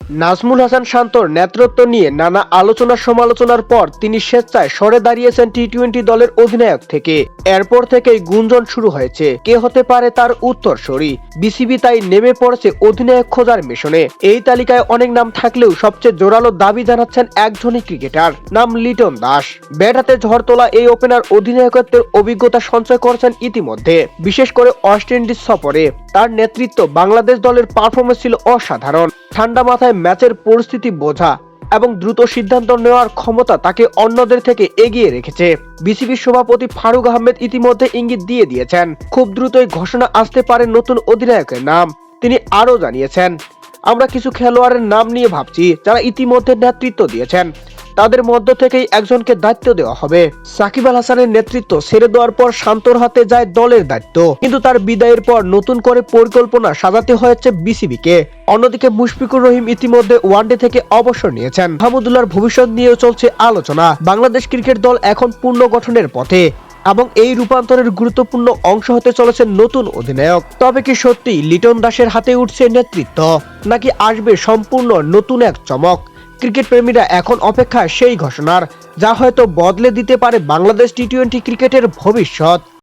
নাজমুল হাসান শান্তর নেতৃত্ব নিয়ে নানা আলোচনা সমালোচনার পর তিনি স্বেচ্ছায় সরে দাঁড়িয়েছেন টি-20 দলের অধিনায়ক থেকে। এরপর থেকেই গুঞ্জন শুরু হয়েছে কে হতে পারে তার উত্তরসূরি। বিসিবি তাই নেমে পড়েছে অধিনায়ক খোঁজার মিশনে। এই তালিকায় অনেক নাম থাকলেও সবচেয়ে জোরালো দাবি জানাচ্ছেন একজনই ক্রিকেটার, নাম লিটন দাস। ব্যাট হাতে ঝড় তোলা এই ওপেনার অধিনায়কত্বের অভিজ্ঞতা সঞ্চয় করেছেন ইতিমধ্যে, বিশেষ করে ওয়েস্ট ইন্ডিজ সফরে। তার নেতৃত্ব বাংলাদেশ দলের পারফরমেন্স ছিল অসাধারণ। ঠান্ডা মাথায় ম্যাচের পরিস্থিতি বোঝা এবং দ্রুত সিদ্ধান্ত নেওয়ার ক্ষমতা তাকে অন্যদের থেকে এগিয়ে রেখেছে। বিসিবির সভাপতি ফারুক আহমেদ ইতিমধ্যে ইঙ্গিত দিয়ে দিয়েছেন খুব দ্রুতই ঘোষণা আসতে পারে নতুন অধিনায়কের নাম। তিনি আরও জানিয়েছেন, আমরা কিছু খেলোয়াড়ের নাম নিয়ে ভাবছি যারা ইতিমধ্যে নেতৃত্ব দিয়েছেন। তাদের মধ্য থেকেই একজনকে দায়িত্ব দেওয়া হবে। সাকিব আল হাসানের নেতৃত্ব ছেড়ে দেওয়ার পর শান্তর হাতে যায় দলের দায়িত্ব, কিন্তু তার বিদায়ের পর নতুন করে পরিকল্পনা সাজাতে হয়েছে বিসিবিকে। অন্যদিকে মুশফিকুর রহিম ইতিমধ্যে ওয়ানডে থেকে অবসর নিয়েছেন। মাহমুদুল্লাহর ভবিষ্যৎ নিয়েও চলছে আলোচনা। বাংলাদেশ ক্রিকেট দল এখন পূর্ণ গঠনের পথে এবং এই রূপান্তরের গুরুত্বপূর্ণ অংশ হতে চলেছে নতুন অধিনায়ক। তবে কি সত্যি লিটন দাসের হাতে উঠছে নেতৃত্ব, নাকি আসবে সম্পূর্ণ নতুন এক চমক? ক্রিকেট প্রেমীরা এখন অপেক্ষায় সেই ঘোষণার, যা হয়তো বদলে দিতে পারে বাংলাদেশ টি-20 ক্রিকেটের ভবিষ্যৎ।